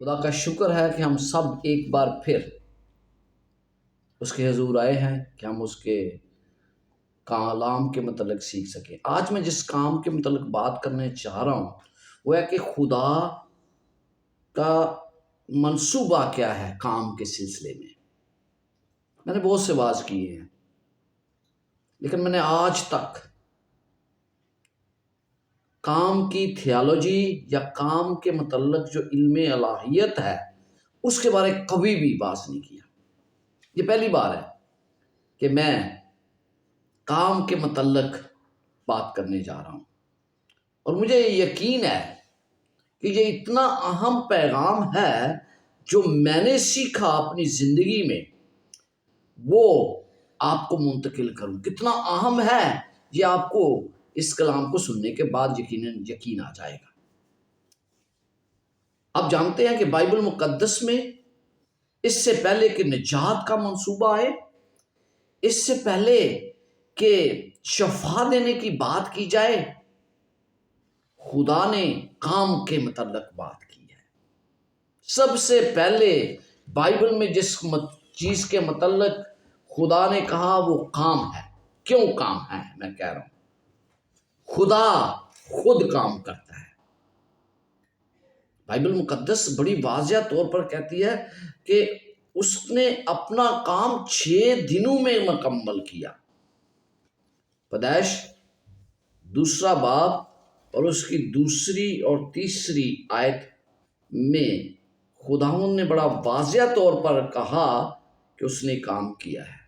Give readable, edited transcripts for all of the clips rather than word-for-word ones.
خدا کا شکر ہے کہ ہم سب ایک بار پھر اس کے حضور آئے ہیں کہ ہم اس کے کلام کے متعلق سیکھ سکیں۔ آج میں جس کام کے متعلق بات کرنے چاہ رہا ہوں وہ ہے کہ خدا کا منصوبہ کیا ہے کام کے سلسلے میں۔ میں نے بہت سے واعظ کیے ہیں لیکن میں نے آج تک کام کی تھیالوجی یا کام کے متعلق جو علم الہیت ہے اس کے بارے کبھی بھی بات نہیں کیا۔ یہ پہلی بار ہے کہ میں کام کے متعلق بات کرنے جا رہا ہوں، اور مجھے یقین ہے کہ یہ اتنا اہم پیغام ہے جو میں نے سیکھا اپنی زندگی میں وہ آپ کو منتقل کروں۔ کتنا اہم ہے یہ آپ کو اس کلام کو سننے کے بعد یقین آ جائے گا۔ آپ جانتے ہیں کہ بائبل مقدس میں اس سے پہلے کہ نجات کا منصوبہ آئے، اس سے پہلے کہ شفا دینے کی بات کی جائے، خدا نے کام کے متعلق بات کی ہے۔ سب سے پہلے بائبل میں جس چیز کے متعلق خدا نے کہا وہ کام ہے۔ کیوں کام ہے؟ میں کہہ رہا ہوں خدا خود کام کرتا ہے۔ بائبل مقدس بڑی واضح طور پر کہتی ہے کہ اس نے اپنا کام 6 دنوں میں مکمل کیا۔ پیدائش 2 باب اور اس کی 2 اور 3 آیت میں خداوند نے بڑا واضح طور پر کہا کہ اس نے کام کیا ہے۔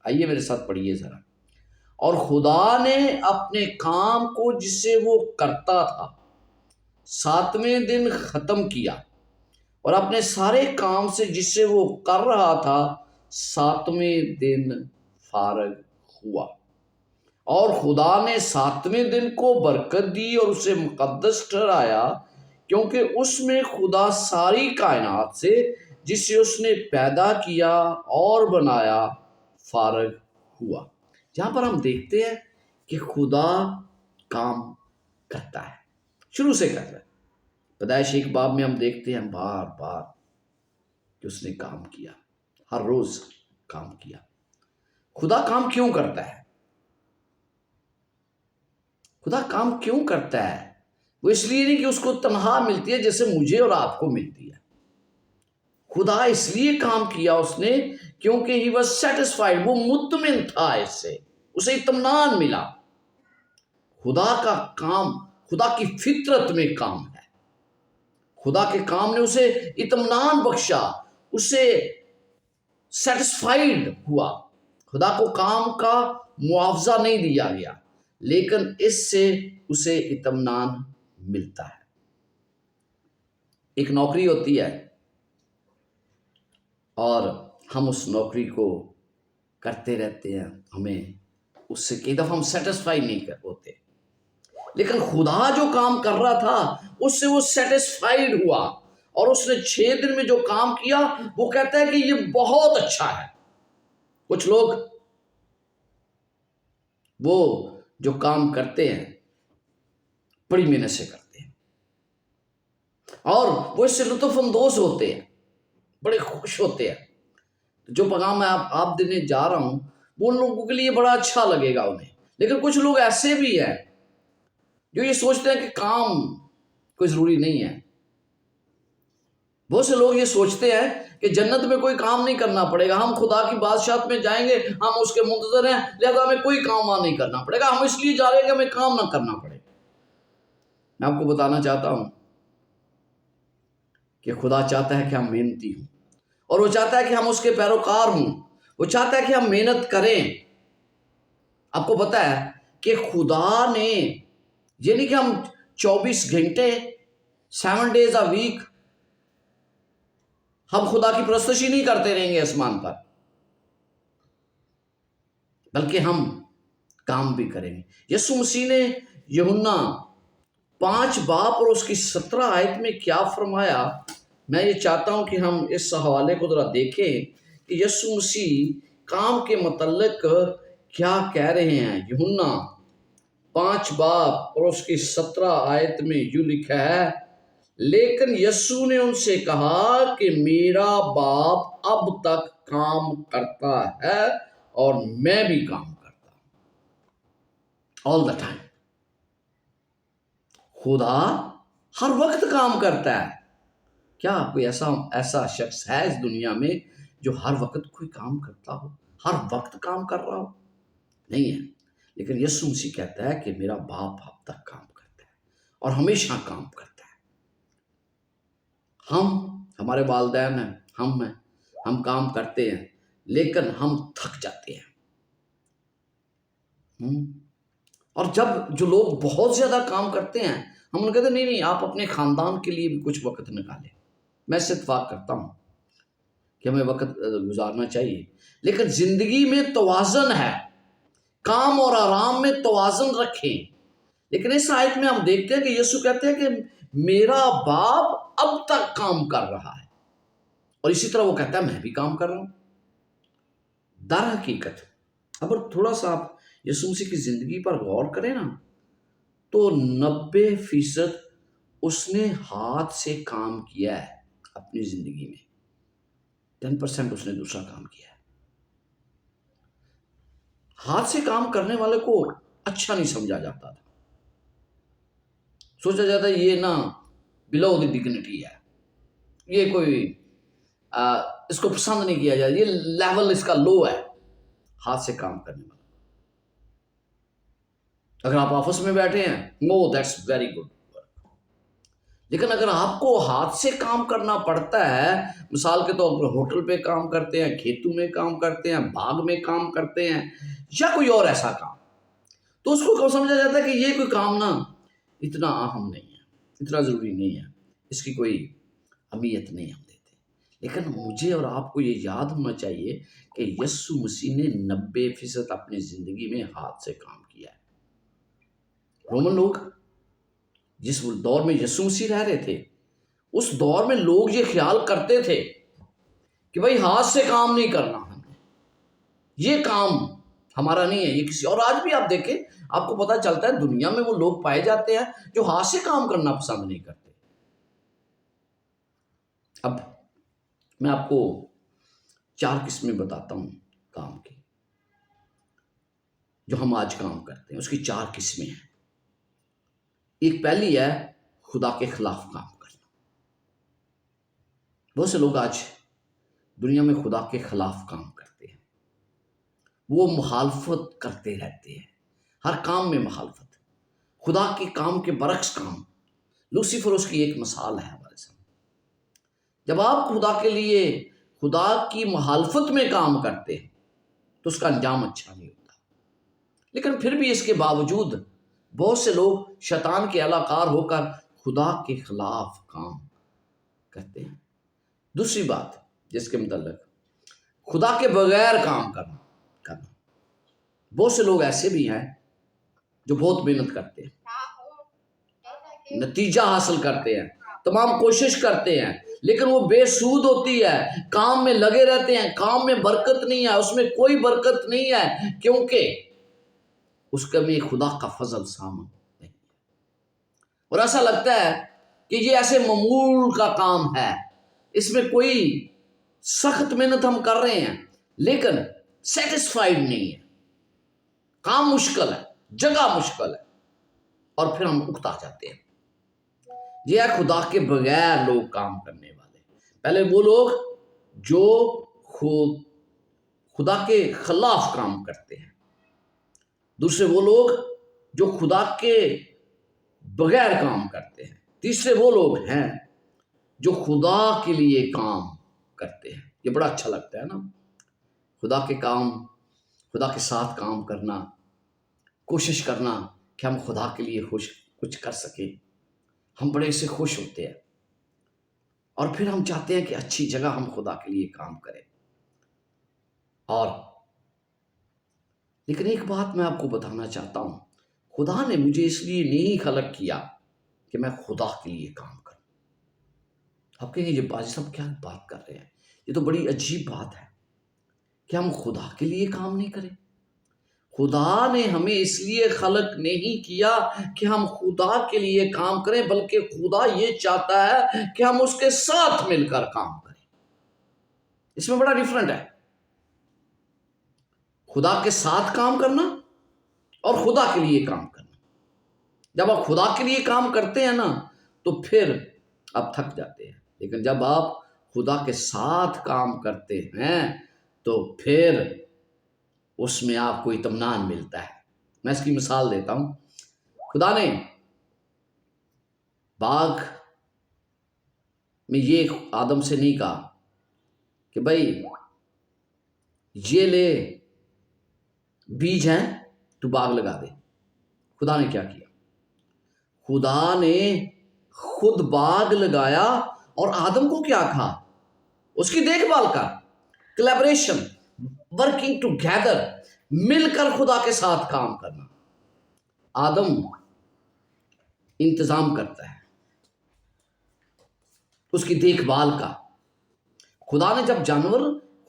آئیے میرے ساتھ پڑھیے ذرا۔ اور خدا نے اپنے کام کو جسے وہ کرتا تھا 7ویں دن ختم کیا، اور اپنے سارے کام سے جسے وہ کر رہا تھا 7ویں دن فارغ ہوا۔ اور خدا نے 7ویں دن کو برکت دی اور اسے مقدس ٹھہرایا، کیونکہ اس میں خدا ساری کائنات سے جسے اس نے پیدا کیا اور بنایا فارغ ہوا۔ یہاں پر ہم دیکھتے ہیں کہ خدا کام کرتا ہے، شروع سے کرتا ہے۔ پیدائش 1 باب میں ہم دیکھتے ہیں بار بار کہ اس نے کام کیا، ہر روز کام کیا۔ خدا کام کیوں کرتا ہے؟ خدا کام کیوں کرتا ہے؟ وہ اس لیے نہیں کہ اس کو تنخواہ ملتی ہے جیسے مجھے اور آپ کو ملتی ہے۔ خدا اس لیے کام کیا اس نے کیونکہ he was satisfied، وہ مطمئن تھا اس سے، اسے اطمینان ملا۔ خدا کا کام خدا کی فطرت میں کام ہے۔ خدا کے کام نے اسے اطمینان بخشا، اسے سیٹسفائیڈ ہوا۔ خدا کو کام کا معاوضہ نہیں دیا گیا لیکن اس سے اسے اطمینان ملتا ہے۔ ایک نوکری ہوتی ہے اور ہم اس نوکری کو کرتے رہتے ہیں، ہمیں اس سے کئی دفعہ ہم سیٹسفائی نہیں ہوتے، لیکن خدا جو کام کر رہا تھا اس سے وہ سیٹسفائیڈ ہوا، اور اس نے 6 دن میں جو کام کیا وہ کہتا ہے کہ یہ بہت اچھا ہے۔ کچھ لوگ وہ جو کام کرتے ہیں بڑی محنت سے کرتے ہیں اور وہ اس سے لطف اندوز ہوتے ہیں، بڑے خوش ہوتے ہیں۔ جو پیغام میں آپ دینے جا رہا ہوں وہ ان لوگوں کے لیے بڑا اچھا لگے گا انہیں، لیکن کچھ لوگ ایسے بھی ہیں جو یہ سوچتے ہیں کہ کام کوئی ضروری نہیں ہے۔ بہت سے لوگ یہ سوچتے ہیں کہ جنت میں کوئی کام نہیں کرنا پڑے گا، ہم خدا کی بادشاہت میں جائیں گے، ہم اس کے منتظر ہیں، لہذا ہمیں کوئی کام وہاں نہیں کرنا پڑے گا، ہم اس لیے جا رہے ہیں کہ ہمیں کام نہ کرنا پڑے۔ میں آپ کو بتانا چاہتا ہوں کہ خدا چاہتا ہے کہ ہم محنتی ہوں، اور وہ چاہتا ہے کہ ہم اس کے پیروکار ہوں، وہ چاہتا ہے کہ ہم محنت کریں۔ آپ کو پتا ہے کہ خدا نے یہ نہیں کہ ہم 24 گھنٹے 7 days a week ہم خدا کی پرستشی نہیں کرتے رہیں گے آسمان پر، بلکہ ہم کام بھی کریں گے۔ یسوع مسیح نے یوحنا 5 باب اور اس کی 17 آیت میں کیا فرمایا؟ میں یہ چاہتا ہوں کہ ہم اس حوالے کو ذرا دیکھیں کہ یسوع مسیح کام کے متعلق کیا کہہ رہے ہیں۔ یوحنا 5 باب اور اس کی 17 آیت میں یوں لکھا ہے، لیکن یسوع نے ان سے کہا کہ میرا باپ اب تک کام کرتا ہے اور میں بھی کام کرتا ہوں. آل دا ٹائم. خدا ہر وقت کام کرتا ہے. کیا کوئی ایسا شخص ہے اس دنیا میں جو ہر وقت کوئی کام کرتا ہو، ہر وقت کام کر رہا ہو؟ نہیں ہے. لیکن یسوع مسیح کہتا ہے کہ میرا باپ اب تک کام کرتا ہے اور ہمیشہ کام کرتا ہے. ہمارے والدین ہیں، ہم کام کرتے ہیں لیکن ہم تھک جاتے ہیں. اور جب جو لوگ بہت زیادہ کام کرتے ہیں ہم انہیں کہتے ہیں نہیں آپ اپنے خاندان کے لیے بھی کچھ وقت نکالیں. میں اس سے اتفاق کرتا ہوں کہ ہمیں وقت گزارنا چاہیے، لیکن زندگی میں توازن ہے. کام اور آرام میں توازن رکھیں. لیکن اس آیت میں ہم دیکھتے ہیں کہ یسوع کہتے ہیں کہ میرا باپ اب تک کام کر رہا ہے، اور اسی طرح وہ کہتا ہے میں بھی کام کر رہا ہوں. در حقیقت اگر تھوڑا سا آپ یسوع مسیح کی زندگی پر غور کریں نا، تو 90% اس نے ہاتھ سے کام کیا ہے اپنی زندگی میں. 10% اس نے دوسرا کام کیا ہے. ہاتھ سے کام کرنے والے کو اچھا نہیں سمجھا جاتا تھا. سوچا جاتا ہے یہ نا بلو دی ڈگنیٹی ہے، یہ کوئی اس کو پسند نہیں کیا جاتا، یہ لیول اس کا لو ہے ہاتھ سے کام کرنے والا. اگر آپ آفس میں بیٹھے ہیں نو دیٹس ویری گڈ. لیکن اگر آپ کو ہاتھ سے کام کرنا پڑتا ہے، مثال کے طور پر ہوٹل پہ کام کرتے ہیں، کھیتوں میں کام کرتے ہیں، باغ میں کام کرتے ہیں، یا کوئی اور ایسا کام، تو اس کو سمجھا جاتا ہے کہ یہ کوئی کام نا اتنا اہم نہیں ہے، اتنا ضروری نہیں ہے، اس کی کوئی اہمیت نہیں ہم دیتے. لیکن مجھے اور آپ کو یہ یاد ہونا چاہیے کہ یسوع مسیح نے 90% اپنی زندگی میں ہاتھ سے کام کیا ہے. رومن لوگ جس دور میں یسوع مسیح رہ رہے تھے، اس دور میں لوگ یہ خیال کرتے تھے کہ بھائی ہاتھ سے کام نہیں کرنا، ہمیں یہ کام ہمارا نہیں ہے، یہ کسی اور. آج بھی آپ دیکھیں، آپ کو پتہ چلتا ہے دنیا میں وہ لوگ پائے جاتے ہیں جو ہاتھ سے کام کرنا پسند نہیں کرتے. اب میں آپ کو 4 قسمیں بتاتا ہوں کام کی، جو ہم آج کام کرتے ہیں اس کی 4 قسمیں ہیں. ایک پہلی ہے خدا کے خلاف کام کرنا. بہت سے لوگ آج دنیا میں خدا کے خلاف کام کرتے ہیں، وہ مخالفت کرتے رہتے ہیں، ہر کام میں مخالفت، خدا کے کام کے برعکس کام. لوسیفر اس کی ایک مثال ہے ہمارے سامنے. جب آپ خدا کے لیے خدا کی مخالفت میں کام کرتے ہیں تو اس کا انجام اچھا نہیں ہوتا. لیکن پھر بھی اس کے باوجود بہت سے لوگ شیطان کے اعلی کار ہو کر خدا کے خلاف کام کرتے ہیں. دوسری بات جس کے متعلق خدا کے بغیر کام کرنا. بہت سے لوگ ایسے بھی ہیں جو بہت محنت کرتے ہیں، نتیجہ حاصل کرتے ہیں، تمام کوشش کرتے ہیں، لیکن وہ بے سود ہوتی ہے. کام میں لگے رہتے ہیں، کام میں برکت نہیں ہے، اس میں کوئی برکت نہیں ہے، کیونکہ اس کا میں خدا کا فضل سامن نہیں ہے. اور ایسا لگتا ہے کہ یہ ایسے معمول کا کام ہے، اس میں کوئی سخت محنت ہم کر رہے ہیں لیکن سیٹسفائیڈ نہیں ہے. کام مشکل ہے، جگہ مشکل ہے، اور پھر ہم اکتا جاتے ہیں. یہ ہے خدا کے بغیر لوگ کام کرنے والے. پہلے وہ لوگ جو خدا کے خلاف کام کرتے ہیں. دوسرے وہ لوگ جو خدا کے بغیر کام کرتے ہیں. تیسرے وہ لوگ ہیں جو خدا کے لیے کام کرتے ہیں. یہ بڑا اچھا لگتا ہے نا، خدا کے ساتھ کام کرنا، کوشش کرنا کہ ہم خدا کے لیے کچھ کر سکیں. ہم بڑے سے خوش ہوتے ہیں اور پھر ہم چاہتے ہیں کہ اچھی جگہ ہم خدا کے لیے کام کریں. لیکن ایک بات میں آپ کو بتانا چاہتا ہوں، خدا نے مجھے اس لیے نہیں خلق کیا کہ میں خدا کے لیے کام کروں. آپ کہیں گے یہ باجی صاحب کیا بات کر رہے ہیں، یہ تو بڑی عجیب بات ہے کہ ہم خدا کے لیے کام نہیں کریں. خدا نے ہمیں اس لیے خلق نہیں کیا کہ ہم خدا کے لیے کام کریں، بلکہ خدا یہ چاہتا ہے کہ ہم اس کے ساتھ مل کر کام کریں۔ اس میں بڑا ڈیفرنٹ ہے، خدا کے ساتھ کام کرنا اور خدا کے لیے کام کرنا۔ جب آپ خدا کے لیے کام کرتے ہیں نا تو پھر آپ تھک جاتے ہیں، لیکن جب آپ خدا کے ساتھ کام کرتے ہیں تو پھر اس میں آپ کو اطمینان ملتا ہے۔ میں اس کی مثال دیتا ہوں۔ خدا نے باغ میں یہ آدم سے نہیں کہا کہ بھائی یہ لے بیج ہیں تو باغ لگا دے۔ خدا نے کیا کیا؟ خدا نے خود باغ لگایا اور آدم کو کیا کہا؟ اس کی دیکھ بھال کر، کلیبریشن، ورکنگ ٹوگیدر، مل کر خدا کے ساتھ کام کرنا۔ آدم انتظام کرتا ہے اس کی دیکھ بھال کا۔ خدا نے جب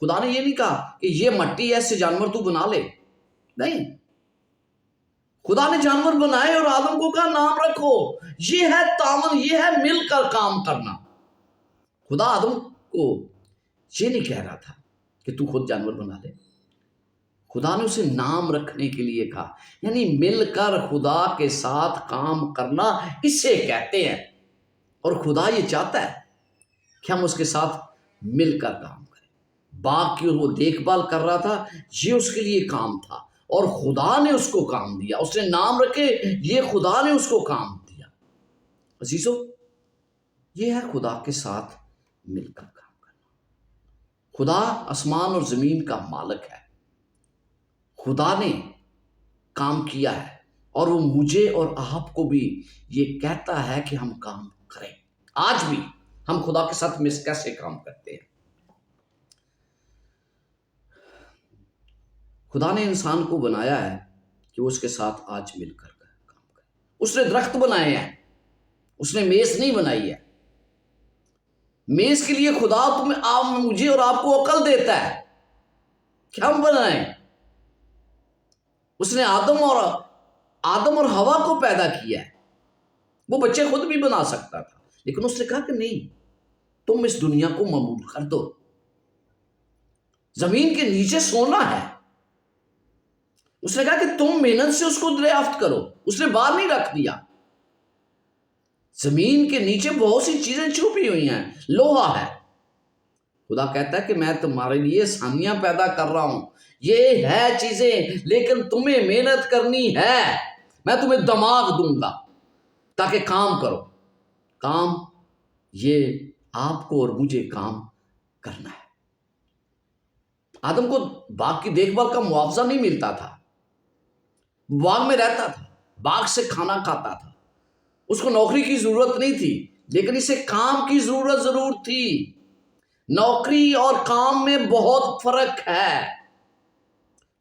خدا نے یہ نہیں کہا کہ یہ مٹی ایسے جانور تو بنا لے، نہیں، خدا نے جانور بنائے اور آدم کو کہا نام رکھو۔ یہ ہے تعاون، یہ ہے مل کر کام کرنا۔ خدا آدم کو یہ نہیں کہہ رہا تھا کہ تو خود جانور بنا لے، خدا نے اسے نام رکھنے کے لیے کہا، یعنی مل کر خدا کے ساتھ کام کرنا اسے کہتے ہیں۔ اور خدا یہ چاہتا ہے کہ ہم اس کے ساتھ مل کر کام کریں۔ باغ کی وہ دیکھ بھال کر رہا تھا، یہ اس کے لیے کام تھا، اور خدا نے اس کو کام دیا۔ اس نے نام رکھے، یہ خدا نے اس کو کام دیا۔ عزیزو، یہ ہے خدا کے ساتھ مل کر کام کرنا۔ خدا آسمان اور زمین کا مالک ہے، خدا نے کام کیا ہے، اور وہ مجھے اور آپ کو بھی یہ کہتا ہے کہ ہم کام کریں۔ آج بھی ہم خدا کے ساتھ کیسے کام کرتے ہیں؟ خدا نے انسان کو بنایا ہے کہ وہ اس کے ساتھ آج مل کر کام کرے۔ اس نے درخت بنائے ہیں، اس نے میز نہیں بنائی ہے۔ میز کے لیے خدا مجھے اور آپ کو عقل دیتا ہے کہ ہم بنائیں۔ اس نے آدم اور ہوا کو پیدا کیا ہے۔ وہ بچے خود بھی بنا سکتا تھا، لیکن اس نے کہا کہ نہیں، تم اس دنیا کو مملوک کر دو، زمین کے نیچے سونا ہے۔ اس نے کہا کہ تم محنت سے اس کو دریافت کرو۔ اس نے باہر نہیں رکھ دیا۔ زمین کے نیچے بہت سی چیزیں چھپی ہوئی ہیں، لوہا ہے۔ خدا کہتا ہے کہ میں تمہارے لیے آسانیاں پیدا کر رہا ہوں، یہ ہے چیزیں، لیکن تمہیں محنت کرنی ہے۔ میں تمہیں دماغ دوں گا تاکہ کام کرو۔ کام یہ آپ کو اور مجھے کام کرنا ہے۔ آدم کو باغ کی دیکھ بھال کا معاوضہ نہیں ملتا تھا، باغ میں رہتا تھا، باغ سے کھانا کھاتا تھا، اس کو نوکری کی ضرورت نہیں تھی، لیکن اسے کام کی ضرورت ضرور تھی۔ نوکری اور کام میں بہت فرق ہے۔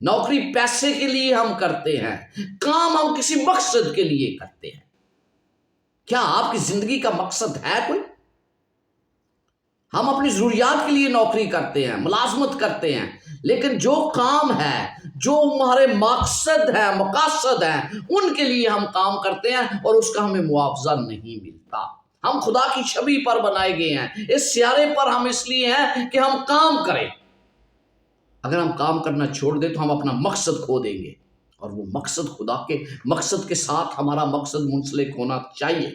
نوکری پیسے کے لیے ہم کرتے ہیں، کام ہم کسی مقصد کے لیے کرتے ہیں۔ کیا آپ کی زندگی کا مقصد ہے کوئی؟ ہم اپنی ضروریات کے لیے نوکری کرتے ہیں، ملازمت کرتے ہیں، لیکن جو کام ہے، جو ہمارے مقصد ہیں، ان کے لیے ہم کام کرتے ہیں، اور اس کا ہمیں معاوضہ نہیں ملتا۔ ہم خدا کی شبیہ پر بنائے گئے ہیں، اس سیارے پر ہم اس لیے ہیں کہ ہم کام کریں۔ اگر ہم کام کرنا چھوڑ دیں تو ہم اپنا مقصد کھو دیں گے، اور وہ مقصد خدا کے مقصد کے ساتھ ہمارا مقصد منسلک ہونا چاہیے،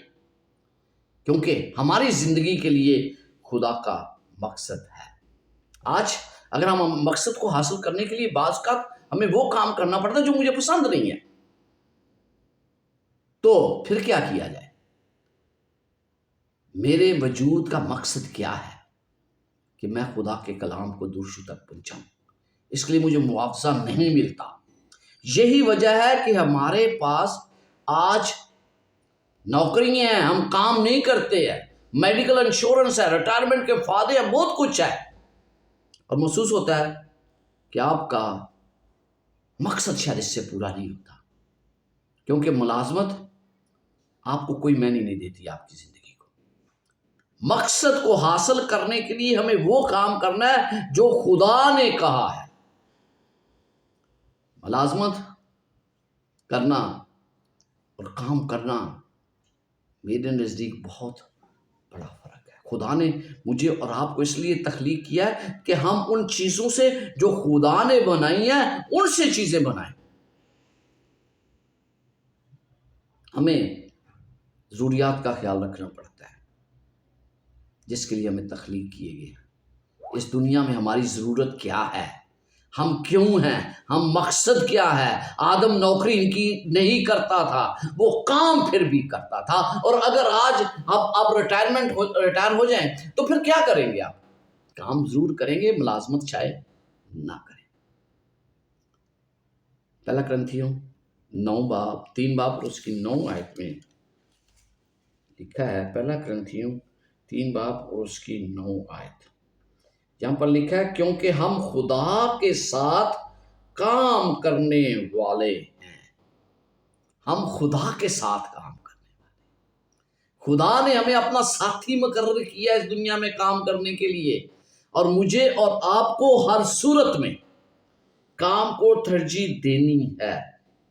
کیونکہ ہماری زندگی کے لیے خدا کا مقصد ہے۔ آج اگر ہم مقصد کو حاصل کرنے کے لیے بعض کا ہمیں وہ کام کرنا پڑتا ہے جو مجھے پسند نہیں ہے، تو پھر کیا کیا جائے؟ میرے وجود کا مقصد کیا ہے؟ کہ میں خدا کے کلام کو دوسروں تک پہنچاؤں۔ اس کے لیے مجھے معاوضہ نہیں ملتا۔ یہی وجہ ہے کہ ہمارے پاس آج نوکریاں ہیں، ہم کام نہیں کرتے ہیں، میڈیکل انشورنس ہے، ریٹائرمنٹ کے فائدے ہیں، بہت کچھ ہے، اور محسوس ہوتا ہے کہ آپ کا مقصد شاید اس سے پورا نہیں ہوتا، کیونکہ ملازمت آپ کو کوئی معنی نہیں دیتی آپ کی زندگی کو۔ مقصد کو حاصل کرنے کے لیے ہمیں وہ کام کرنا ہے جو خدا نے کہا ہے۔ ملازمت کرنا اور کام کرنا میرے نزدیک بہت بڑا فرق ہے۔ خدا نے مجھے اور آپ کو اس لیے تخلیق کیا ہے کہ ہم ان چیزوں سے جو خدا نے بنائی ہیں ان سے چیزیں بنائیں۔ ہمیں ضروریات کا خیال رکھنا پڑتا ہے جس کے لیے ہمیں تخلیق کیے گئے ہیں۔ اس دنیا میں ہماری ضرورت کیا ہے، ہم کیوں ہیں، ہم مقصد کیا ہے۔ آدم نوکری ان کی نہیں کرتا تھا، وہ کام پھر بھی کرتا تھا، اور اگر آج آپ ریٹائر ہو جائیں تو پھر کیا کریں گے؟ آپ کام ضرور کریں گے، ملازمت شاید نہ کریں۔ پہلا کرنتھیوں 3 باب اور اس کی 9 آیت میں لکھا ہے، پہلا کرنتھیوں 3 باب اور اس کی 9 آیت، یہاں پر لکھا ہے کیونکہ ہم خدا کے ساتھ کام کرنے والے ہیں۔ ہم خدا کے ساتھ کام کرنے والے، خدا نے ہمیں اپنا ساتھی مقرر کیا اس دنیا میں کام کرنے کے لیے، اور مجھے اور آپ کو ہر صورت میں کام کو ترجیح دینی ہے۔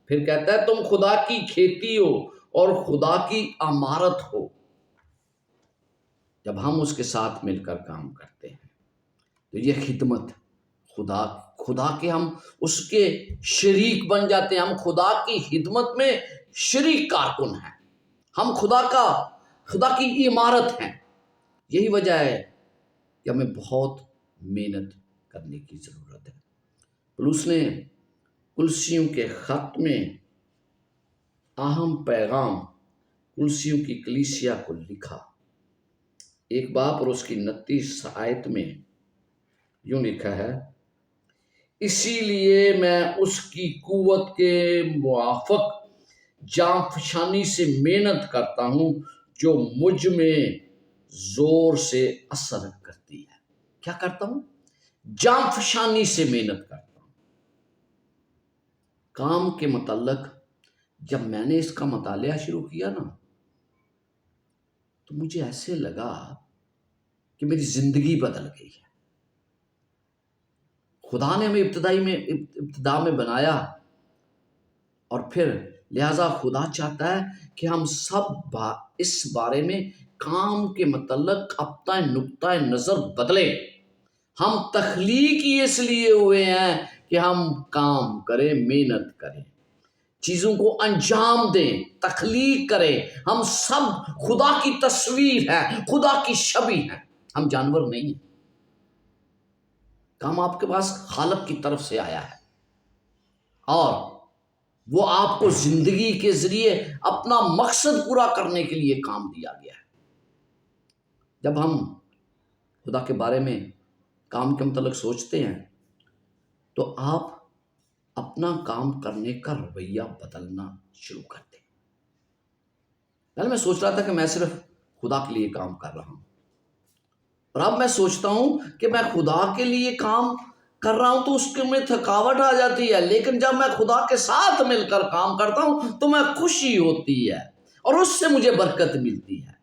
پھر کہتا ہے تم خدا کی کھیتی ہو اور خدا کی عمارت ہو۔ جب ہم اس کے ساتھ مل کر کام کرتے ہیں تو یہ خدمت خدا کے ہم اس کے شریک بن جاتے ہیں، ہم خدا کی خدمت میں شریک کارکن ہیں، ہم خدا کی عمارت ہیں۔ یہی وجہ ہے کہ ہمیں بہت محنت کرنے کی ضرورت ہے۔ پولس نے کلسیوں کے خط میں اہم پیغام کلسیوں کی کلیسیا کو لکھا، 1 باب اور اس کی 29 آیت میں یوں لکھا ہے، اسی لیے میں اس کی قوت کے موافق جان فشانی سے محنت کرتا ہوں جو مجھ میں زور سے اثر کرتی ہے۔ کیا کرتا ہوں؟ جان فشانی سے محنت کرتا ہوں۔ کام کے متعلق جب میں نے اس کا مطالعہ شروع کیا نا تو مجھے ایسے لگا کہ میری زندگی بدل گئی ہے۔ خدا نے ہمیں ابتدا میں بنایا، اور پھر لہذا خدا چاہتا ہے کہ ہم سب اس بارے میں کام کے متعلق اپنا نقطۂ نظر بدلیں۔ ہم تخلیق ہی اس لیے ہوئے ہیں کہ ہم کام کریں، محنت کریں، چیزوں کو انجام دیں، تخلیق کریں۔ ہم سب خدا کی تصویر ہیں، خدا کی شبیہ ہیں، ہم جانور نہیں ہیں۔ کام آپ کے پاس خالق کی طرف سے آیا ہے، اور وہ آپ کو زندگی کے ذریعے اپنا مقصد پورا کرنے کے لیے کام دیا گیا ہے۔ جب ہم خدا کے بارے میں کام کے متعلق سوچتے ہیں تو آپ اپنا کام کرنے کا رویہ بدلنا شروع کرتے ہیں۔ پہلے میں سوچ رہا تھا کہ میں صرف خدا کے لیے کام کر رہا ہوں، اور اب میں سوچتا ہوں کہ میں خدا کے لیے کام کر رہا ہوں تو اس کے میں تھکاوٹ آ جاتی ہے، لیکن جب میں خدا کے ساتھ مل کر کام کرتا ہوں تو میں خوشی ہوتی ہے، اور اس سے مجھے برکت ملتی ہے،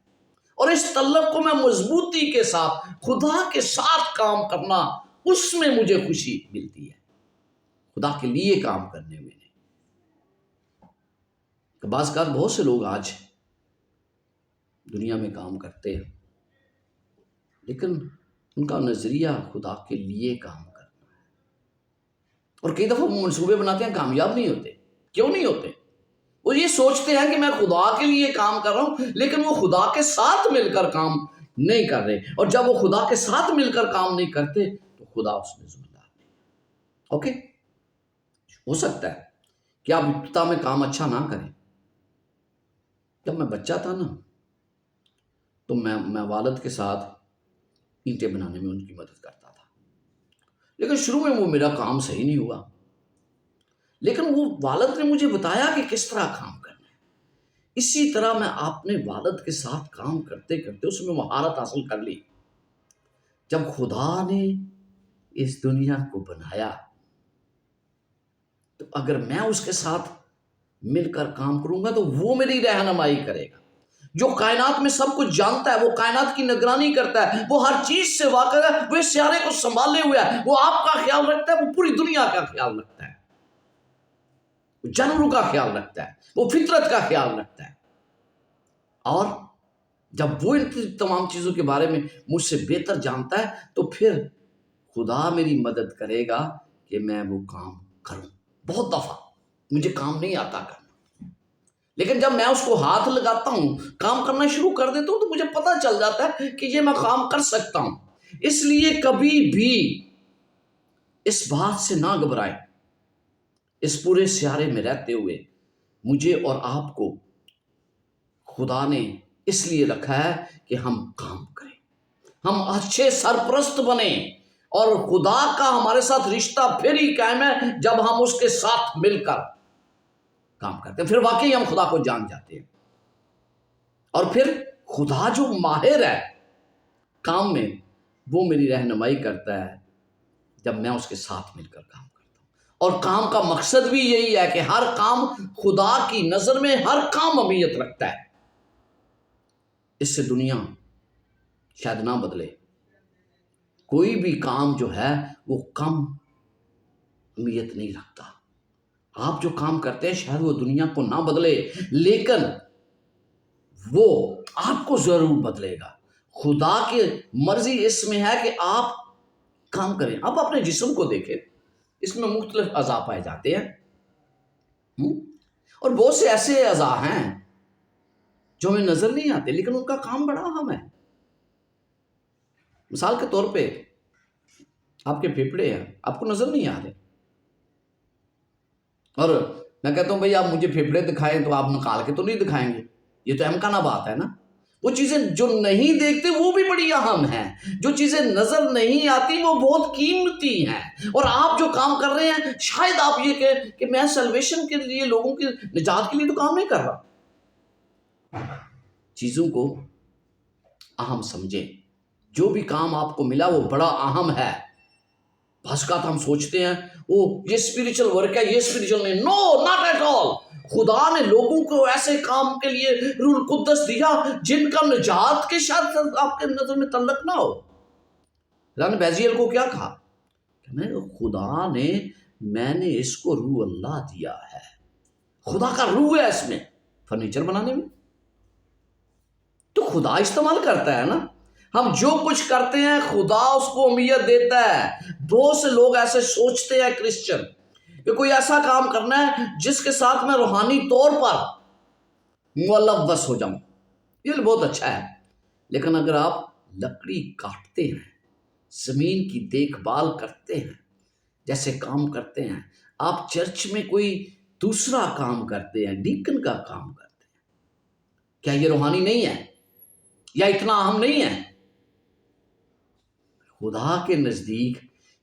اور اس طلب کو میں مضبوطی کے ساتھ خدا کے ساتھ کام کرنا، اس میں مجھے خوشی ملتی ہے، خدا کے لیے کام کرنے میں۔ بعض اوقات بہت سے لوگ آج دنیا میں کام کرتے ہیں، لیکن ان کا نظریہ خدا کے لیے کام کرنا ہے، اور کئی دفعہ وہ منصوبے بناتے ہیں، کامیاب نہیں ہوتے۔ کیوں نہیں ہوتے؟ وہ یہ سوچتے ہیں کہ میں خدا کے لیے کام کر رہا ہوں، لیکن وہ خدا کے ساتھ مل کر کام نہیں کر رہے، اور جب وہ خدا کے ساتھ مل کر کام نہیں کرتے تو خدا اس میں ذمہ دار نہیں۔ اوکے، ہو سکتا ہے کہ آپ ابتدا میں کام اچھا نہ کریں۔ جب میں بچہ تھا نا تو میں والد کے ساتھ اینٹیں بنانے میں ان کی مدد کرتا تھا، لیکن شروع میں وہ میرا کام صحیح نہیں ہوا، لیکن وہ والد نے مجھے بتایا کہ کس طرح کام کرنا ہے۔ اسی طرح میں اپنے والد کے ساتھ کام کرتے کرتے اس میں مہارت حاصل کر لی۔ جب خدا نے اس دنیا کو بنایا تو اگر میں اس کے ساتھ مل کر کام کروں گا تو وہ میری رہنمائی کرے گا۔ جو کائنات میں سب کچھ جانتا ہے، وہ کائنات کی نگرانی کرتا ہے، وہ ہر چیز سے واقف ہے، وہ اس سیارے کو سنبھالے ہوئے ہے، وہ آپ کا خیال رکھتا ہے، وہ پوری دنیا کا خیال رکھتا ہے۔ وہ جانوروں کا خیال رکھتا ہے، وہ فطرت کا خیال رکھتا ہے، اور جب وہ ان تمام چیزوں کے بارے میں مجھ سے بہتر جانتا ہے تو پھر خدا میری مدد کرے گا کہ میں وہ کام کروں۔ بہت دفعہ مجھے کام نہیں آتا کرنا، لیکن جب میں اس کو ہاتھ لگاتا ہوں، کام کرنا شروع کر دیتا ہوں، تو مجھے پتہ چل جاتا ہے کہ یہ میں کام کر سکتا ہوں۔ اس لیے کبھی بھی اس بات سے نہ گھبرائیں۔ اس پورے سیارے میں رہتے ہوئے مجھے اور آپ کو خدا نے اس لیے رکھا ہے کہ ہم کام کریں، ہم اچھے سرپرست بنیں، اور خدا کا ہمارے ساتھ رشتہ پھر ہی قائم ہے جب ہم اس کے ساتھ مل کر کام کرتے ہیں۔ پھر واقعی ہم خدا کو جان جاتے ہیں، اور پھر خدا جو ماہر ہے کام میں، وہ میری رہنمائی کرتا ہے جب میں اس کے ساتھ مل کر کام کرتا ہوں۔ اور کام کا مقصد بھی یہی ہے کہ ہر کام خدا کی نظر میں ہر کام اہمیت رکھتا ہے۔ اس سے دنیا شاید نہ بدلے، کوئی بھی کام جو ہے وہ کم اہمیت نہیں رکھتا۔ آپ جو کام کرتے ہیں شاید وہ دنیا کو نہ بدلے، لیکن وہ آپ کو ضرور بدلے گا۔ خدا کی مرضی اس میں ہے کہ آپ کام کریں۔ آپ اپنے جسم کو دیکھیں، اس میں مختلف اعضاء پائے جاتے ہیں، اور بہت سے ایسے اعضاء ہیں جو ہمیں نظر نہیں آتے لیکن ان کا کام بڑا اہم ہے۔ مثال کے طور پہ آپ کے پھیپھڑے ہیں، آپ کو نظر نہیں آ رہے، اور میں کہتا ہوں بھائی آپ مجھے پھیپھڑے دکھائیں، تو آپ نکال کے تو نہیں دکھائیں گے، یہ تو امکانہ بات ہے نا۔ وہ چیزیں جو نہیں دیکھتے وہ بھی بڑی اہم ہیں، جو چیزیں نظر نہیں آتی وہ بہت قیمتی ہیں۔ اور آپ جو کام کر رہے ہیں، شاید آپ یہ کہیں کہ میں سیلویشن کے لیے، لوگوں کی نجات کے لیے تو کام نہیں کر رہا۔ چیزوں کو اہم سمجھیں، جو بھی کام آپ کو ملا وہ بڑا اہم ہے۔ بعض اوقات ہم سوچتے ہیں وہ یہ اسپریچل ورک ہے، یہ اسپریچل نہیں، نو ناٹ ایٹ آل۔ خدا نے لوگوں کو ایسے کام کے لیے روح القدس دیا جن کا نجات کے شاید آپ کے نظر میں تعلق نہ ہو۔ رن بیزیل کو کیا کہا؟ خدا نے، میں نے اس کو روح اللہ دیا ہے، خدا کا روح ہے اس میں، فرنیچر بنانے میں تو خدا استعمال کرتا ہے نا۔ ہم جو کچھ کرتے ہیں خدا اس کو اہمیت دیتا ہے۔ بہت سے لوگ ایسے سوچتے ہیں کرسچن کہ کوئی ایسا کام کرنا ہے جس کے ساتھ میں روحانی طور پر ملوث ہو جاؤں، یہ بہت اچھا ہے، لیکن اگر آپ لکڑی کاٹتے ہیں، زمین کی دیکھ بھال کرتے ہیں، جیسے کام کرتے ہیں، آپ چرچ میں کوئی دوسرا کام کرتے ہیں، ڈیکن کا کام کرتے ہیں، کیا یہ روحانی نہیں ہے یا اتنا اہم نہیں ہے؟ خدا کے نزدیک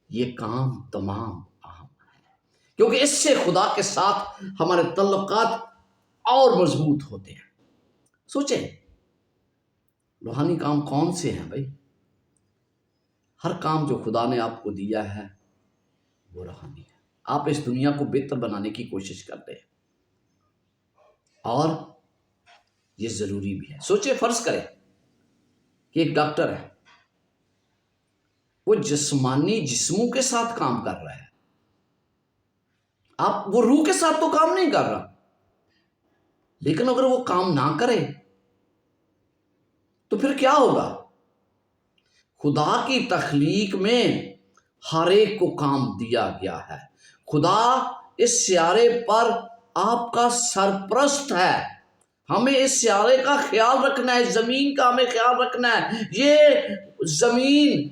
یہ کام تمام اہم ہے، کیونکہ اس سے خدا کے ساتھ ہمارے تعلقات اور مضبوط ہوتے ہیں۔ سوچیں روحانی کام کون سے ہیں بھائی؟ ہر کام جو خدا نے آپ کو دیا ہے وہ روحانی ہے۔ آپ اس دنیا کو بہتر بنانے کی کوشش کرتے ہیں، اور یہ ضروری بھی ہے۔ سوچیں، فرض کریں کہ ایک ڈاکٹر ہے، وہ جسمانی جسموں کے ساتھ کام کر رہا ہے، وہ روح کے ساتھ تو کام نہیں کر رہا، لیکن اگر وہ کام نہ کرے تو پھر کیا ہوگا؟ خدا کی تخلیق میں ہر ایک کو کام دیا گیا ہے۔ خدا اس سیارے پر آپ کا سرپرست ہے، ہمیں اس سیارے کا خیال رکھنا ہے، زمین کا ہمیں خیال رکھنا ہے۔ یہ زمین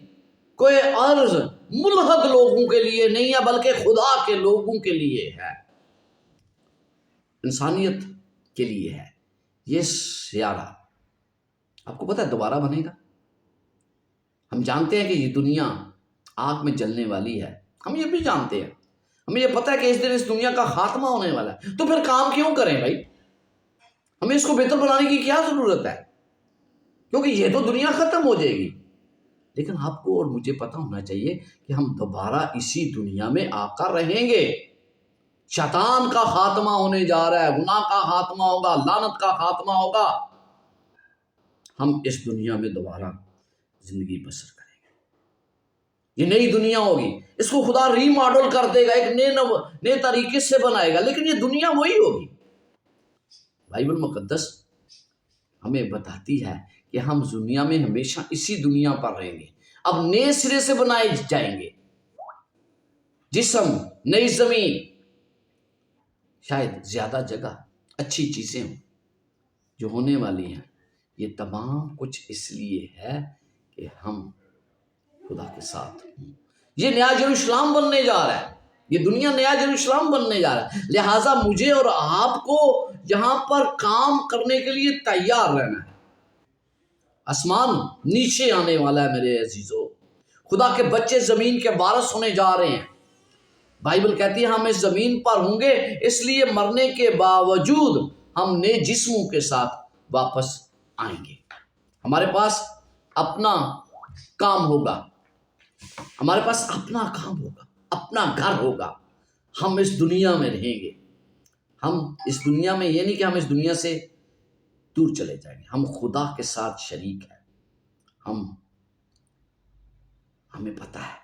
کوئی عرض ملحد لوگوں کے لیے نہیں ہے بلکہ خدا کے لوگوں کے لیے ہے، انسانیت کے لیے ہے۔ یہ سیارہ آپ کو پتہ ہے دوبارہ بنے گا۔ ہم جانتے ہیں کہ یہ دنیا آگ میں جلنے والی ہے، ہم یہ بھی جانتے ہیں، ہمیں یہ پتہ ہے کہ اس دن اس دنیا کا خاتمہ ہونے والا ہے، تو پھر کام کیوں کریں بھائی؟ ہمیں اس کو بہتر بنانے کی کیا ضرورت ہے؟ کیونکہ یہ تو دنیا ختم ہو جائے گی، لیکن آپ کو اور مجھے پتہ ہونا چاہیے کہ ہم دوبارہ اسی دنیا میں آ کر رہیں گے۔ شیطان کا خاتمہ ہونے جا رہا ہے، گناہ کا خاتمہ ہوگا، لعنت کا خاتمہ ہوگا، ہم اس دنیا میں دوبارہ زندگی بسر کریں گے۔ یہ نئی دنیا ہوگی، اس کو خدا ری ماڈل کر دے گا، ایک نئے طریقے سے بنائے گا، لیکن یہ دنیا وہی ہوگی۔ بائبل مقدس ہمیں بتاتی ہے کہ ہم دنیا میں ہمیشہ اسی دنیا پر رہیں گے، اب نئے سرے سے بنائے جائیں گے، جسم، نئی زمین، شاید زیادہ جگہ، اچھی چیزیں ہوں جو ہونے والی ہیں۔ یہ تمام کچھ اس لیے ہے کہ ہم خدا کے ساتھ ہوں۔ یہ نیا یروشلم بننے جا رہا ہے، یہ دنیا نیا یروشلم بننے جا رہا ہے، لہٰذا مجھے اور آپ کو یہاں پر کام کرنے کے لیے تیار رہنا ہے۔ آسمان نیچے آنے والا ہے میرے عزیزو، خدا کے بچے زمین کے وارث ہونے جا رہے ہیں۔ بائبل کہتی ہے ہم اس زمین پر ہوں گے، اس لیے مرنے کے باوجود ہم نئے جسموں کے ساتھ واپس آئیں گے۔ ہمارے پاس اپنا کام ہوگا، ہمارے پاس اپنا کام ہوگا، اپنا گھر ہوگا، ہم اس دنیا میں رہیں گے۔ ہم اس دنیا میں، یہ نہیں کہ ہم اس دنیا سے دور چلے جائیں گے، ہم خدا کے ساتھ شریک ہیں۔ ہمیں پتہ ہے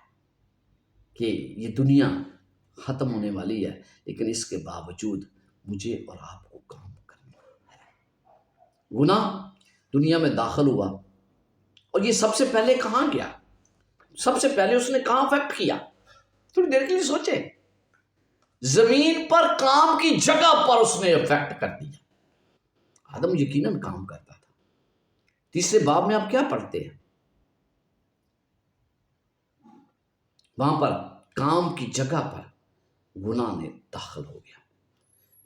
کہ یہ دنیا ختم ہونے والی ہے، لیکن اس کے باوجود مجھے اور آپ کو کام کرنا ہے۔ گناہ دنیا میں داخل ہوا، اور یہ سب سے پہلے کہاں گیا؟ سب سے پہلے اس نے کہاں افیکٹ کیا؟ تھوڑی دیر کے لیے سوچیں۔ زمین پر کام کی جگہ پر اس نے افیکٹ کر دیا۔ آدم یقیناً کام کرتا تھا۔ تیسرے باب میں آپ کیا پڑھتے ہیں؟ وہاں پر کام کی جگہ پر گناہ نے داخل ہو گیا۔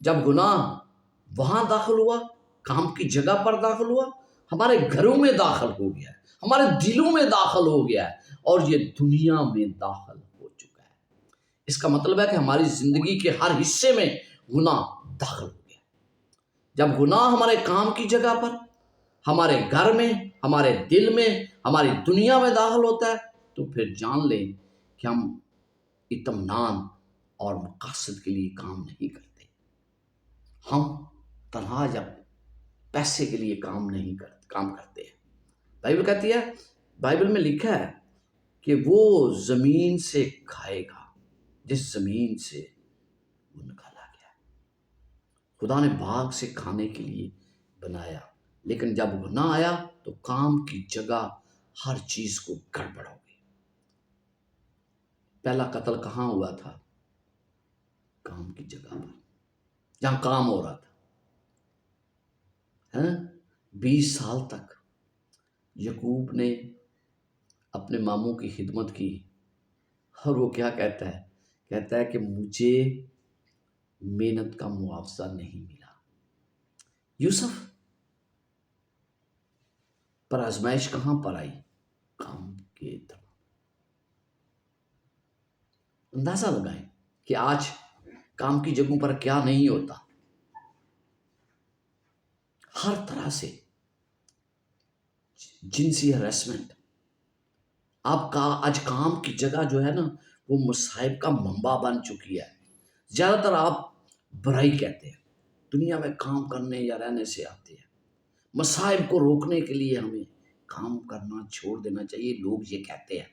جب گناہ وہاں داخل ہوا، کام کی جگہ پر داخل ہوا، ہمارے گھروں میں داخل ہو گیا ہے، ہمارے دلوں میں داخل ہو گیا ہے، اور یہ دنیا میں داخل ہو چکا ہے۔ اس کا مطلب ہے کہ ہماری زندگی کے ہر حصے میں گناہ داخل ہو گیا۔ جب گناہ ہمارے کام کی جگہ پر، ہمارے گھر میں، ہمارے دل میں، ہماری دنیا میں داخل ہوتا ہے، تو پھر جان لیں کہ ہم اطمینان اور مقاصد کے لیے کام نہیں کرتے۔ ہم تنہا یا پیسے کے لیے کام کرتے ہیں۔ بائبل کہتی ہے، بائبل میں لکھا ہے کہ وہ زمین سے کھائے گا جس زمین سے وہ نکالا گیا۔ خدا نے باغ سے کھانے کے لیے بنایا، لیکن جب گناہ آیا تو کام کی جگہ ہر چیز کو گڑبڑ ہو گئی۔ پہلا قتل کہاں ہوا تھا؟ کام کی جگہ پر، جہاں کام ہو رہا تھا۔ 20 سال تک یعقوب نے اپنے ماموں کی خدمت کی، اور وہ کیا کہتا ہے کہ مجھے محنت کا معاوضہ نہیں ملا۔ یوسف پر آزمائش کہاں پر آئی؟ کام کے دوران۔ اندازہ لگائیں کہ آج کام کی جگہوں پر کیا نہیں ہوتا۔ ہر طرح سے جنسی ہراسمنٹ۔ آپ کا آج کام کی جگہ جو ہے نا، وہ مصائب کا منبع بن چکی ہے۔ زیادہ تر آپ برائی کہتے ہیں، دنیا میں کام کرنے یا رہنے سے آتے ہیں۔ مصائب کو روکنے کے لیے ہمیں کام کرنا چھوڑ دینا چاہیے، لوگ یہ کہتے ہیں،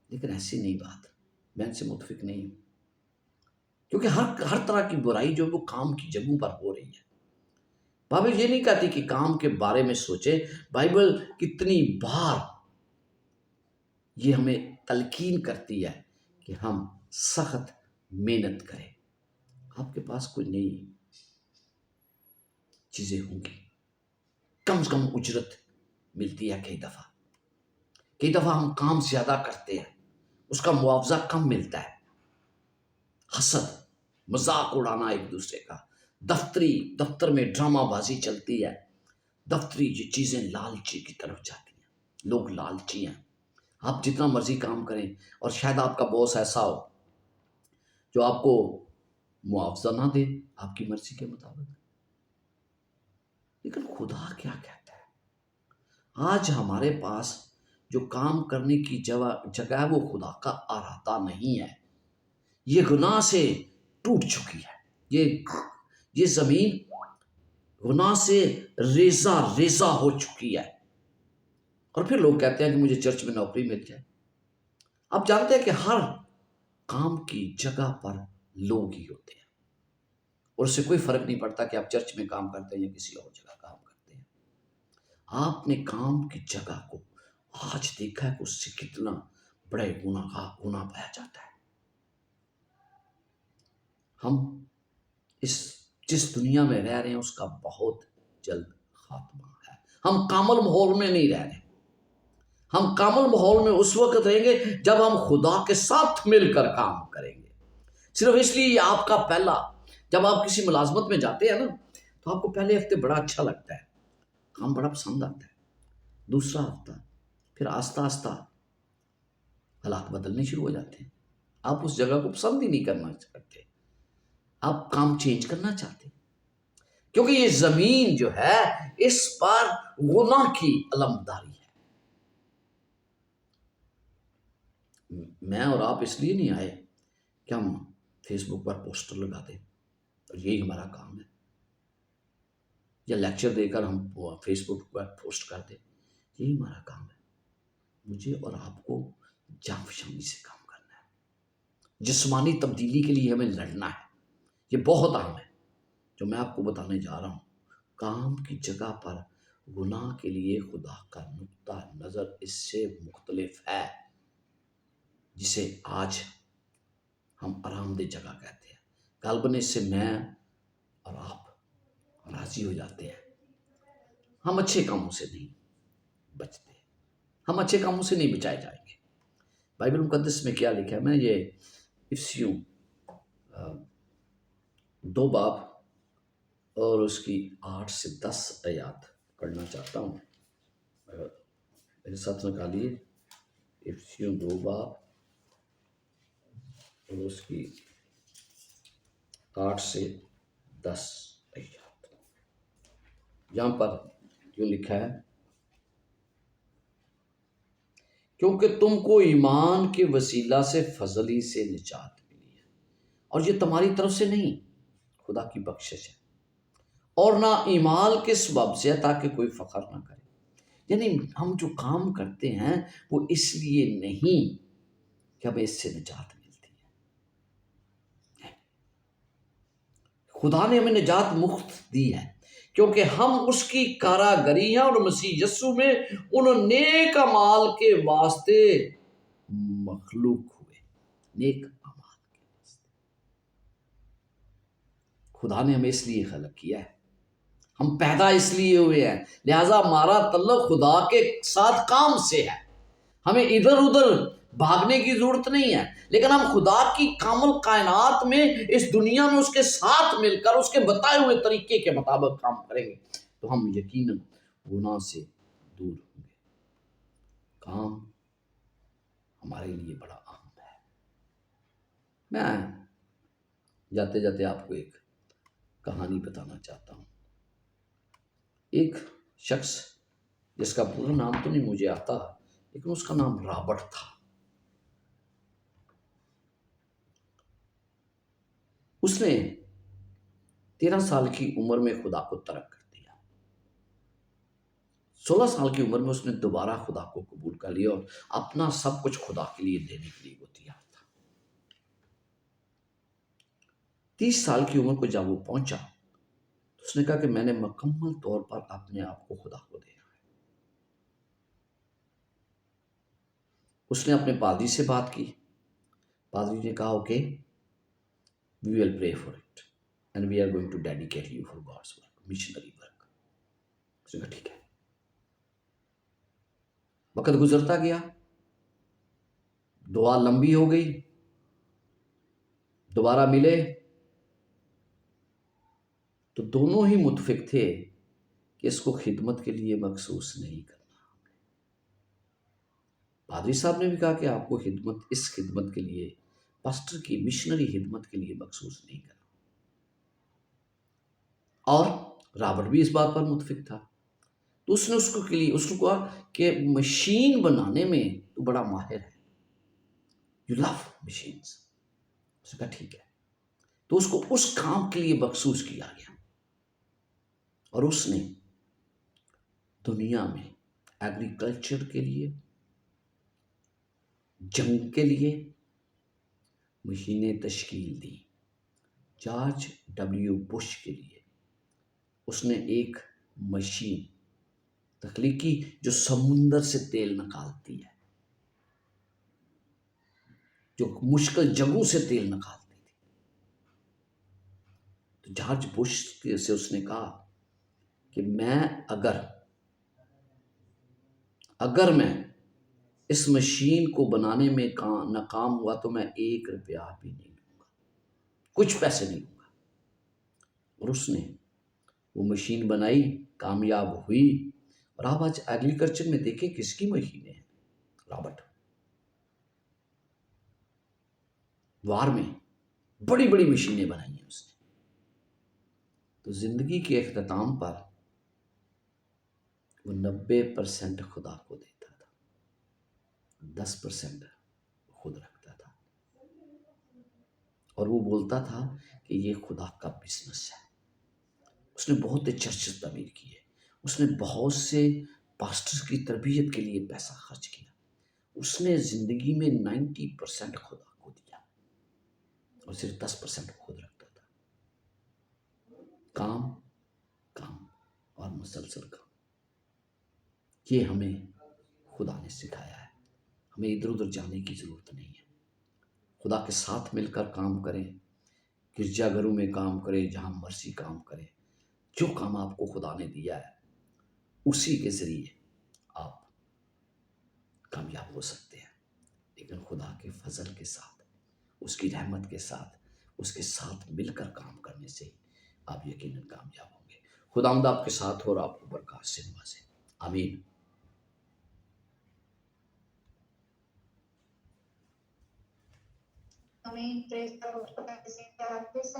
لیکن ایسی نہیں بات، میں ان سے متفق نہیں ہوں، کیونکہ ہر طرح کی برائی جو وہ کام کی جگہوں پر ہو رہی ہے۔ بائبل یہ نہیں کہتی کہ کام کے بارے میں سوچیں، بائبل کتنی بار یہ ہمیں تلقین کرتی ہے کہ ہم سخت محنت کریں۔ آپ کے پاس کوئی نئی چیزیں ہوں گی، کم سے کم اجرت ملتی ہے۔ کئی دفعہ ہم کام زیادہ کرتے ہیں، اس کا معاوضہ کم ملتا ہے۔ حسد، مذاق اڑانا ایک دوسرے کا، دفتر میں ڈرامہ بازی چلتی ہے، دفتری یہ چیزیں لالچی کی طرف جاتی ہیں، لوگ لالچی ہیں۔ آپ جتنا مرضی کام کریں، اور شاید آپ کا باس ایسا ہو جو آپ کو معاوضہ نہ دے آپ کی مرضی کے مطابق، لیکن خدا کیا کہتا ہے؟ آج ہمارے پاس جو کام کرنے کی جگہ ہے وہ خدا کا ارادہ نہیں ہے۔ یہ گناہ سے ٹوٹ چکی ہے، یہ زمین گناہ سے ریزہ ہو چکی ہے۔ اور پھر لوگ کہتے ہیں کہ مجھے چرچ میں نوکری مل جائے، آپ جانتے ہیں کہ ہر کام کی جگہ پر لوگ ہی ہوتے ہیں، اور اس سے کوئی فرق نہیں پڑتا کہ آپ چرچ میں کام کرتے ہیں یا کسی اور جگہ کام کرتے ہیں۔ آپ نے کام کی جگہ کو آج دیکھا ہے کہ اس سے کتنا بڑے گناہ پایا جاتا ہے۔ ہم اس جس دنیا میں رہ رہے ہیں اس کا بہت جلد خاتمہ ہے۔ ہم کامل ماحول میں نہیں رہ رہے، ہم کامل ماحول میں اس وقت رہیں گے جب ہم خدا کے ساتھ مل کر کام کریں گے۔ صرف اس لیے یہ آپ کا پہلا، جب آپ کسی ملازمت میں جاتے ہیں نا تو آپ کو پہلے ہفتے بڑا اچھا لگتا ہے، کام بڑا پسند آتا ہے، دوسرا ہفتہ پھر آہستہ آہستہ حالات بدلنے شروع ہو جاتے ہیں، آپ اس جگہ کو پسند ہی نہیں کرنا چاہتے، آپ کام چینج کرنا چاہتے ہیں، کیونکہ یہ زمین جو ہے اس پر گناہ کی علمبرداری ہے۔ میں اور آپ اس لیے نہیں آئے کہ ہم فیس بک پر پوسٹر لگا دیں اور یہی ہمارا کام ہے، یا لیکچر دے کر ہم فیس بک پر پوسٹ کر دیں، یہی ہمارا کام ہے۔ مجھے اور آپ کو جان فشانی سے کام کرنا ہے، جسمانی تبدیلی کے لیے ہمیں لڑنا ہے۔ یہ بہت اہم ہے جو میں آپ کو بتانے جا رہا ہوں۔ کام کی جگہ پر گناہ کے لیے خدا کا نقطہ نظر اس سے مختلف ہے، جسے آج ہم آرام دہ جگہ کہتے ہیں۔ غالباً اس سے میں اور آپ راضی ہو جاتے ہیں۔ ہم اچھے کاموں سے نہیں بچتے، ہم اچھے کاموں سے نہیں بچائے جائیں گے۔ بائبل مقدس میں کیا لکھا ہے، میں یہ افسیوں 2 باب اور اس کی 8 سے 10 آیات پڑھنا چاہتا ہوں۔ میرے ساتھ نکالیے افسیوں 2 باب اور اس کی 8 سے 10 آیات۔ یہاں پر کیوں لکھا ہے، کیونکہ تم کو ایمان کے وسیلہ سے فضل ہی سے نجات ملی ہے، اور یہ تمہاری طرف سے نہیں، خدا کی بخشش ہے، اور نہ ایمان کے سبب سے ہے تاکہ کوئی فخر نہ کرے۔ یعنی ہم جو کام کرتے ہیں وہ اس لیے نہیں کہ ہمیں اس سے نجات ملتی ہے، خدا نے ہمیں نجات مفت دی ہے، کیونکہ ہم اس کی کاراگری ہیں اور مسیح یسوع میں ان نیک اعمال کے واسطے مخلوق ہوئے۔ نیک اعمال کے واسطے خدا نے ہمیں اس لیے خلق کیا ہے، ہم پیدا اس لیے ہوئے ہیں، لہٰذا ہمارا تعلق خدا کے ساتھ کام سے ہے۔ ہمیں ادھر ادھر بھاگنے کی ضرورت نہیں ہے، لیکن ہم خدا کی کامل کائنات میں اس دنیا میں اس کے ساتھ مل کر اس کے بتائے ہوئے طریقے کے مطابق کام کریں گے تو ہم یقیناً گناہ سے دور ہوں گے۔ کام ہمارے لیے بڑا اہم ہے۔ میں جاتے جاتے آپ کو ایک کہانی بتانا چاہتا ہوں۔ ایک شخص جس کا پورا نام تو نہیں مجھے آتا، لیکن اس کا نام رابرٹ تھا۔ اس نے 13 سال کی عمر میں خدا کو ترک کر دیا۔ 16 سال کی عمر میں اس نے دوبارہ خدا کو قبول کر لیا اور اپنا سب کچھ خدا کے لیے دینے کے لیے وہ تیار تھا۔ 30 سال کی عمر کو جب وہ پہنچا تو اس نے کہا کہ میں نے مکمل طور پر اپنے آپ کو خدا کو دیا ہے۔ اس نے اپنے پادری سے بات کی، پادری نے کہا okay we will pray for it and we are going to dedicate you for God's work, missionary work۔ اس نے کہا ٹھیک ہے۔ وقت گزرتا گیا، دعا لمبی ہو گئی، دوبارہ ملے تو دونوں ہی متفق تھے کہ اس کو خدمت کے لیے مخصوص نہیں کرنا۔ پادری صاحب نے بھی کہا کہ آپ کو اس خدمت کے لیے، پاسٹر کی مشنری خدمت کے لیے مخصوص نہیں کرنا، اور رابرٹ بھی اس بات پر متفق تھا۔ تو اس نے اس کو کہا کہ مشین بنانے میں تو بڑا ماہر ہے، یو لو مشینز۔ اس نے کہا ٹھیک ہے۔ تو اس کو اس کام کے لیے مخصوص کیا گیا اور اس نے دنیا میں ایگریکلچر کے لیے جنگ کے لیے مشینیں تشکیل دی. جارج ڈبلیو بش کے لیے اس نے ایک مشین تخلیق کی جو سمندر سے تیل نکالتی ہے، جو مشکل جگہوں سے تیل نکالتی تھی. تو جارج بش سے اس نے کہا کہ میں اگر میں اس مشین کو بنانے میں ناکام ہوا تو میں 1 روپیہ بھی نہیں لوں گا، کچھ پیسے نہیں لوں گا. اور اس نے وہ مشین بنائی، کامیاب ہوئی. اور آپ آج ایگریکلچر میں دیکھیں کس کی مشینیں ہیں؟ رابرٹ. وار میں بڑی بڑی مشینیں بنائی ہیں اس نے. تو زندگی کے اختتام پر وہ 90% خدا کو دیتا تھا، 10% خود رکھتا تھا. اور وہ بولتا تھا کہ یہ خدا کا بزنس ہے. اس نے بہت سے چرچز تعمیر کیے، اس نے بہت سے پاسٹرز کی تربیت کے لیے پیسہ خرچ کیا. اس نے زندگی میں 90% خدا کو دیا اور صرف 10% خود رکھتا تھا. کام اور مسلسل کام، یہ ہمیں خدا نے سکھایا ہے. ہمیں ادھر ادھر جانے کی ضرورت نہیں ہے. خدا کے ساتھ مل کر کام کریں، گرجا گھروں میں کام کریں، جہاں مرضی کام کریں. جو کام آپ کو خدا نے دیا ہے اسی کے ذریعے آپ کامیاب ہو سکتے ہیں. لیکن خدا کے فضل کے ساتھ، اس کی رحمت کے ساتھ، اس کے ساتھ مل کر کام کرنے سے آپ یقیناً کامیاب ہوں گے. خداوند آپ کے ساتھ ہو اور آپ کو برکات سے نوازے. آمین.